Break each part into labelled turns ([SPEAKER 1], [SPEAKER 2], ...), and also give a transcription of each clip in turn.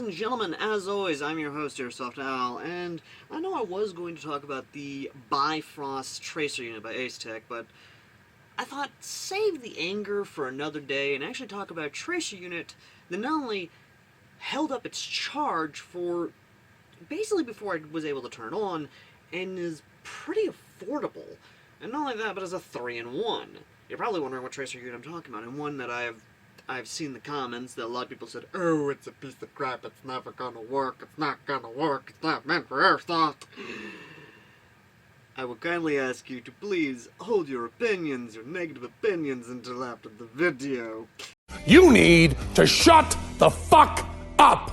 [SPEAKER 1] and gentlemen, as always, I'm your host, AirsoftAL, and I know I was going to talk about the Bifrost Tracer Unit by Acetech, but I thought save the anger for another day and actually talk about a Tracer Unit that not only held up its charge for basically before I was able to turn on, and is pretty affordable. And not only that, but as a 3-in-1. You're probably wondering what Tracer Unit I'm talking about, and one that I've seen the comments that a lot of people said, oh, it's a piece of crap, it's never gonna work, it's not gonna work, it's not meant for airsoft. I will kindly ask you to please hold your opinions, your negative opinions, until after the video.
[SPEAKER 2] You need to shut the fuck up!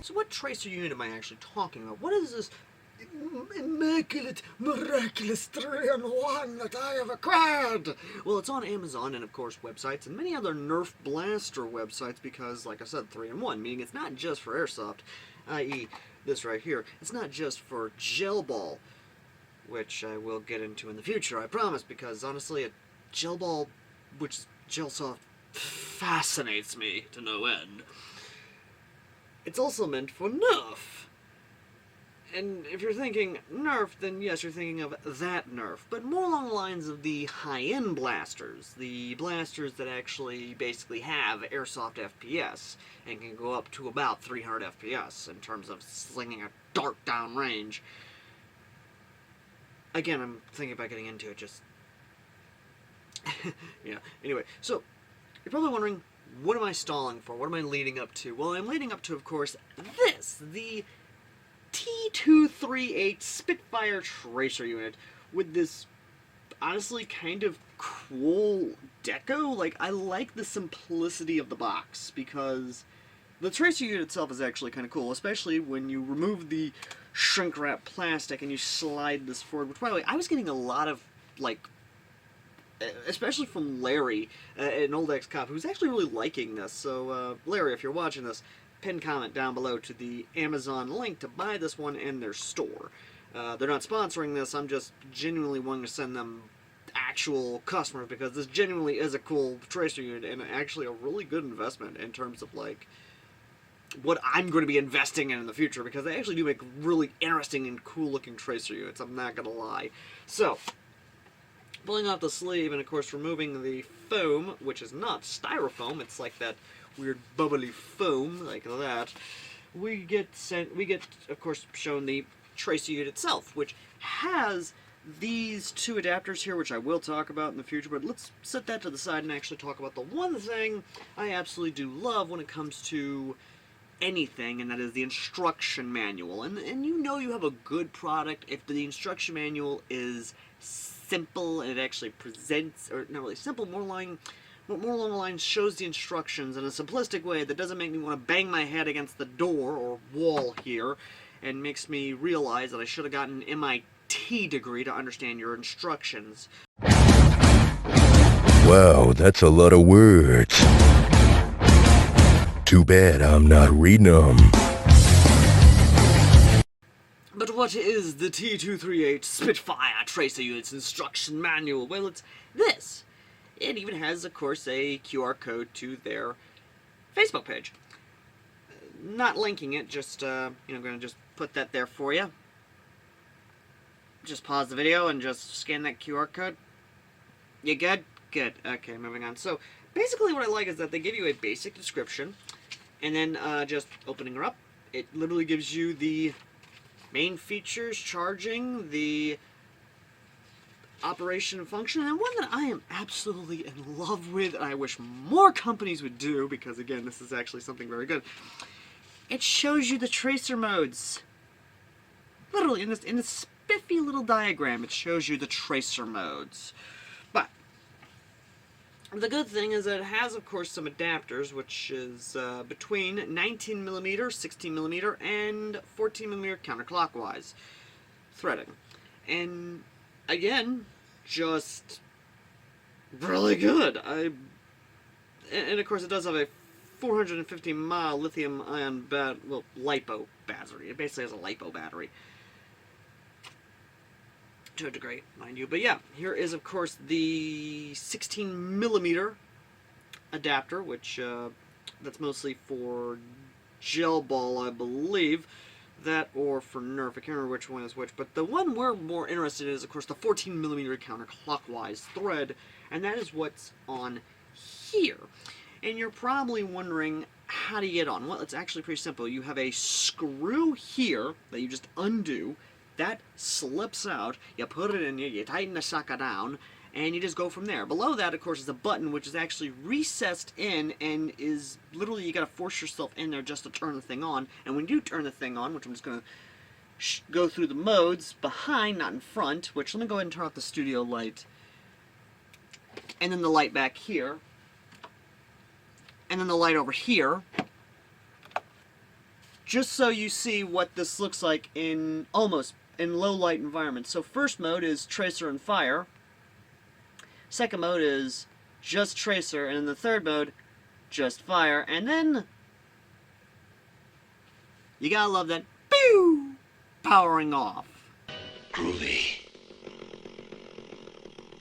[SPEAKER 1] So what Tracer Unit am I actually talking about? What is this immaculate, miraculous 3-in-1 that I have acquired? Well, it's on Amazon and, of course, websites and many other Nerf blaster websites because, like I said, 3-in-1, meaning it's not just for airsoft, i.e. this right here. It's not just for gel ball, which I will get into in the future, I promise, because, honestly, a gel ball, which is gel soft, fascinates me to no end. It's also meant for Nerf. And if you're thinking Nerf, then yes, you're thinking of that Nerf, but more along the lines of the high-end blasters, the blasters that actually basically have airsoft FPS, and can go up to about 300 FPS in terms of slinging a dart down range. Again, I'm thinking about getting into it, just... yeah, anyway, so, you're probably wondering, what am I stalling for? What am I leading up to? Well, I'm leading up to, of course, this, the T238 SpitFire Tracer Unit, with this, honestly, kind of cool deco. Like, I like the simplicity of the box, because the Tracer Unit itself is actually kind of cool, especially when you remove the shrink-wrap plastic and you slide this forward, which, by the way, I was getting a lot of, like, especially from Larry, an old ex-cop, who's actually really liking this. So, Larry, if you're watching this, pin comment down below to the Amazon link to buy this one in their store. They're not sponsoring this, I'm just genuinely wanting to send them actual customers, because this genuinely is a cool Tracer Unit, and actually a really good investment in terms of, like, what I'm going to be investing in the future, because they actually do make really interesting and cool-looking Tracer Units, I'm not going to lie. So, pulling off the sleeve, and of course removing the foam, which is not styrofoam, it's like that weird bubbly foam, like that, we get, of course, shown the Tracer Unit itself, which has these two adapters here, which I will talk about in the future, but let's set that to the side and actually talk about the one thing I absolutely do love when it comes to anything, and that is the instruction manual. And you know you have a good product if the instruction manual is simple and it actually presents, or not really simple, more along the lines shows the instructions in a simplistic way that doesn't make me want to bang my head against the door or wall here, and makes me realize that I should have gotten an MIT degree to understand your instructions.
[SPEAKER 2] Wow, that's a lot of words. Too bad I'm not reading them.
[SPEAKER 1] But what is the T238 SpitFire Tracer Unit's instruction manual? Well, it's this. It even has, of course, a QR code to their Facebook page. Not linking it, just, I'm going to just put that there for you. Just pause the video and just scan that QR code. You good? Good. Okay, moving on. So, basically what I like is that they give you a basic description, and then, just opening her up, it literally gives you the main features, charging, the operation and function, and one that I am absolutely in love with, and I wish more companies would do, because again, this is actually something very good. It shows you the tracer modes. Literally, in this spiffy little diagram, it shows you the tracer modes. But the good thing is that it has, of course, some adapters, which is between 19mm, 16mm, and 14mm counterclockwise threading. And again, just really good. And of course, it does have a 450-mile lithium-ion LiPo battery. It basically has a LiPo battery, to a degree, mind you. But yeah, here is, of course, the 16mm adapter, which that's mostly for gel ball, I believe. That or for nerf, I can't remember which one is which, but the one we're more interested in is, of course, the 14mm counterclockwise thread, and that is what's on here. And you're probably wondering, how do you get on? Well, it's actually pretty simple. You have a screw here that you just undo, that slips out, you put it in, you tighten the sucker down, and you just go from there. Below that, of course, is a button which is actually recessed in and is literally, you gotta force yourself in there just to turn the thing on. And when you turn the thing on, which I'm just gonna go through the modes behind, not in front, which let me go ahead and turn off the studio light. And then the light back here. And then the light over here. Just so you see what this looks like in low light environments. So first mode is tracer and fire. Second mode is just tracer, and in the third mode, just fire, and then you gotta love that pew powering off.
[SPEAKER 2] Groovy.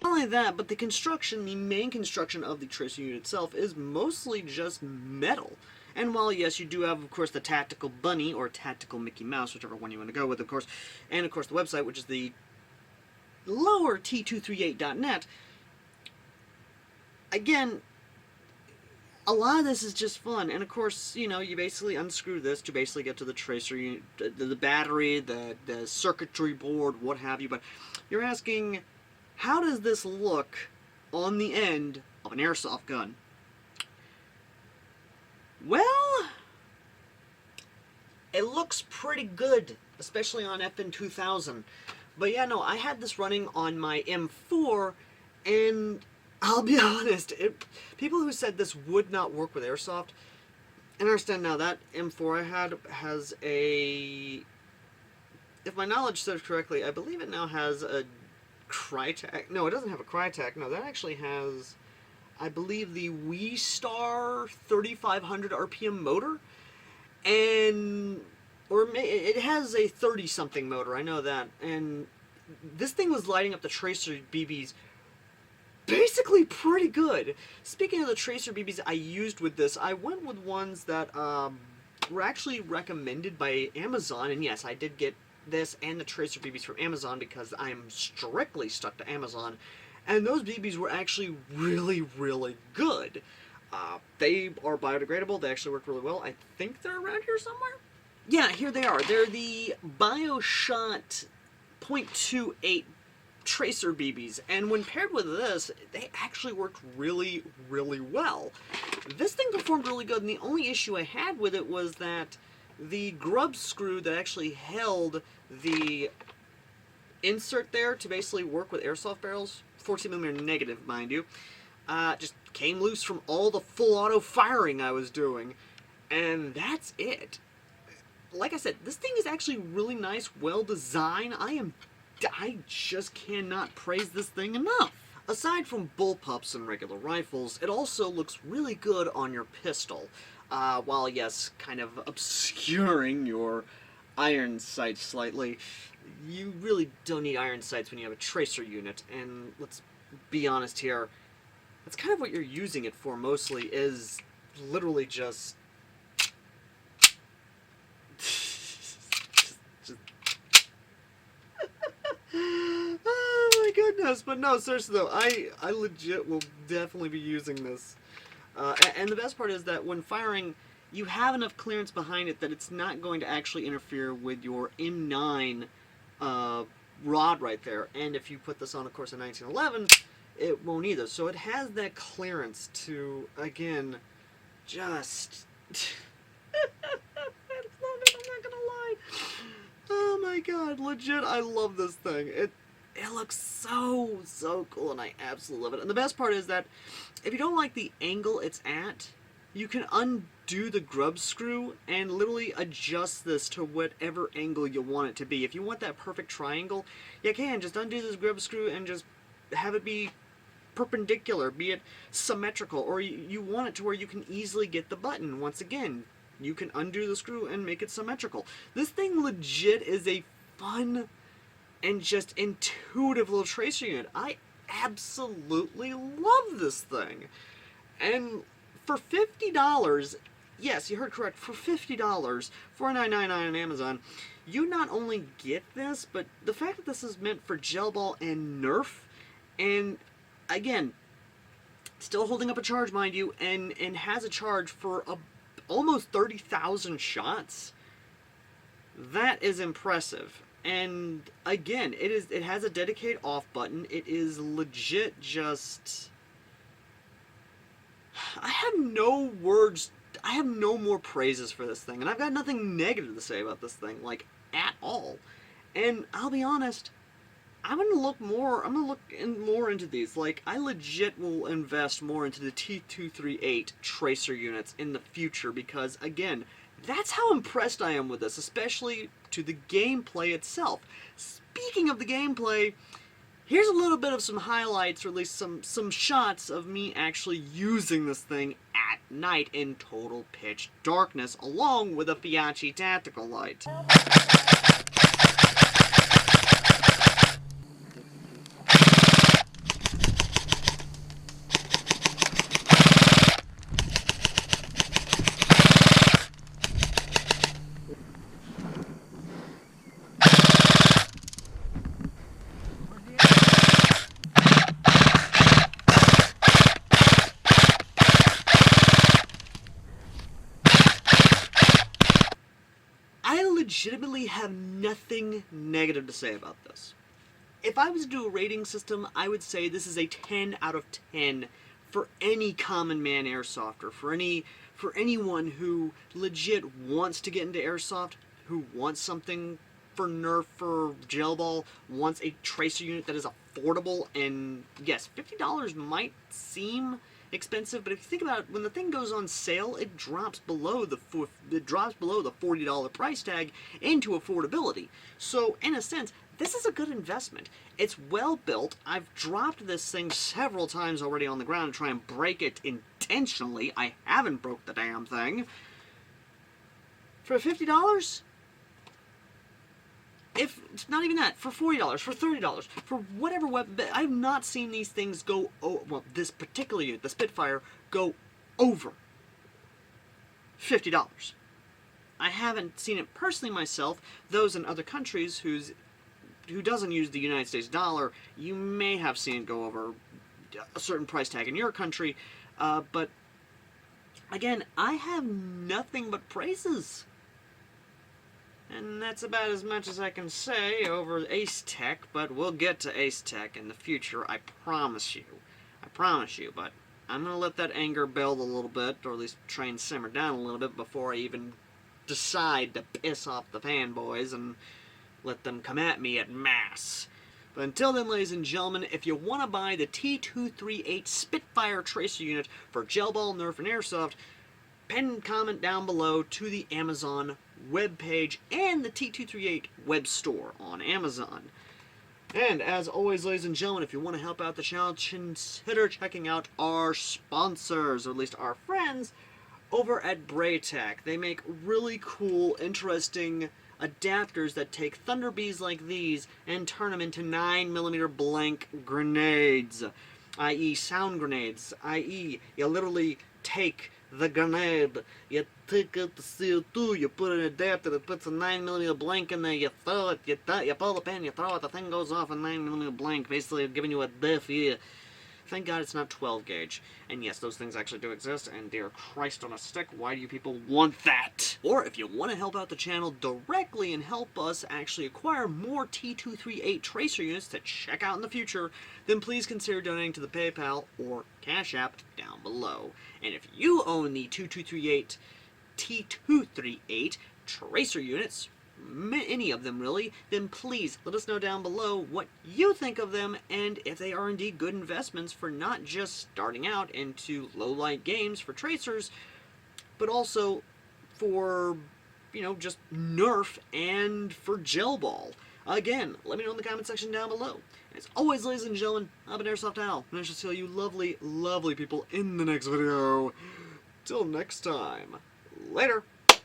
[SPEAKER 1] Not only that, but the main construction of the tracer unit itself is mostly just metal. And while, yes, you do have, of course, the tactical bunny, or tactical Mickey Mouse, whichever one you want to go with, of course, and, of course, the website, which is the lower T238.net, again, a lot of this is just fun, and of course, you know, you basically unscrew this to basically get to the tracer unit, the battery, the circuitry board, what have you, but you're asking, how does this look on the end of an airsoft gun? Well, it looks pretty good, especially on FN 2000, but yeah, no, I had this running on my M4, and I'll be honest, people who said this would not work with airsoft, and I understand now that M4 I had has a, if my knowledge serves correctly, I believe it now has a Crytek. No, it doesn't have a Crytek. No, that actually has, I believe, the WeStar 3500 RPM motor, and it has a 30-something motor. I know that, and this thing was lighting up the tracer BBs basically pretty good. Speaking of the tracer BBs I used with this, I went with ones that were actually recommended by Amazon, and yes, I did get this and the tracer BBs from Amazon because I'm strictly stuck to Amazon, and those BBs were actually really, really good. They are biodegradable, they actually work really well. I think they're around here somewhere? Yeah, here they are. They're the BioShot .28 tracer BBs, and when paired with this, they actually worked really, really well. This thing performed really good, and the only issue I had with it was that the grub screw that actually held the insert there to basically work with airsoft barrels, 14mm negative, mind you, just came loose from all the full auto firing I was doing, and that's it. Like I said, this thing is actually really nice, well designed. I just cannot praise this thing enough. Aside from bullpups and regular rifles, it also looks really good on your pistol. While, yes, kind of obscuring your iron sights slightly, you really don't need iron sights when you have a tracer unit, and let's be honest here, that's kind of what you're using it for mostly, is literally just oh my goodness, but no, seriously though, I legit will definitely be using this. And the best part is that when firing, you have enough clearance behind it that it's not going to actually interfere with your M9 rod right there. And if you put this on, of course, in 1911, it won't either. So it has that clearance to, again, just I'm not gonna lie. Oh my god, legit, I love this thing. It looks so cool, and I absolutely love it. And the best part is that if you don't like the angle it's at, you can undo the grub screw and literally adjust this to whatever angle you want it to be. If you want that perfect triangle, you can just undo this grub screw and just have it be perpendicular, be it symmetrical, or you want it to where you can easily get the button. Once again, you can undo the screw and make it symmetrical. This thing legit is a fun and just intuitive little tracer unit. I absolutely love this thing. And for $50, yes, you heard correct, for $50, $49.99 on Amazon, you not only get this, but the fact that this is meant for gel ball and Nerf, and again, still holding up a charge, mind you, and has a charge for almost 30,000 shots. That is impressive. And again, it has a dedicate off button. It is legit just... I have no words, I have no more praises for this thing, and I've got nothing negative to say about this thing, like, at all. And I'll be honest, I'm gonna look more into these. Like, I legit will invest more into the T238 tracer units in the future, because again, that's how impressed I am with this, especially to the gameplay itself. Speaking of the gameplay, here's a little bit of some highlights, or at least some shots of me actually using this thing at night in total pitch darkness, along with a Fiachi tactical light. I legitimately have nothing negative to say about this. If I was to do a rating system, I would say this is a 10 out of 10 for any common man airsofter, for anyone who legit wants to get into airsoft, who wants something for Nerf, for gel ball, wants a tracer unit that is affordable. And yes, $50 might seem expensive, but if you think about it, when the thing goes on sale, it drops below the $40 price tag into affordability. So in a sense, this is a good investment. It's well built. I've dropped this thing several times already on the ground to try and break it intentionally. I haven't broke the damn thing. For $50? If it's not even that, for $40, for $30, for whatever weapon, I've not seen these things go, well, this particular unit, the SpitFire, go over $50. I haven't seen it personally myself. Those in other countries who doesn't use the United States dollar, you may have seen it go over a certain price tag in your country, but again, I have nothing but praises. And that's about as much as I can say over Ace Tech, but we'll get to Ace Tech in the future, I promise you. I promise you, but I'm going to let that anger build a little bit, or at least try and simmer down a little bit before I even decide to piss off the fanboys and let them come at me at mass. But until then, ladies and gentlemen, if you want to buy the T238 SpitFire tracer unit for gel ball, Nerf, and airsoft, pen and comment down below to the Amazon webpage and the T238 web store on Amazon. And as always, ladies and gentlemen, if you want to help out the channel, consider checking out our sponsors, or at least our friends over at Braytech. They make really cool, interesting adapters that take Thunderbees like these and turn them into 9mm blank grenades, i.e. sound grenades, i.e. you literally take the grenade, you take out the CO2, you put an adapter that puts a 9mm blank in there, you throw it, you pull the pin, you throw it, the thing goes off a 9mm blank, basically giving you a deaf ear. Thank God it's not 12 gauge. And yes, those things actually do exist, and dear Christ on a stick, why do you people want that? Or if you want to help out the channel directly and help us actually acquire more T238 tracer units to check out in the future, then please consider donating to the PayPal or Cash App down below. And if you own the T238 tracer units, any of them really, then please let us know down below what you think of them and if they are indeed good investments for not just starting out into low-light games for tracers, but also for, you know, just Nerf and for gel ball. Again, let me know in the comment section down below. As always, ladies and gentlemen, I've been AirsoftAL, and I shall see you lovely, lovely people in the next video. Till next time, later.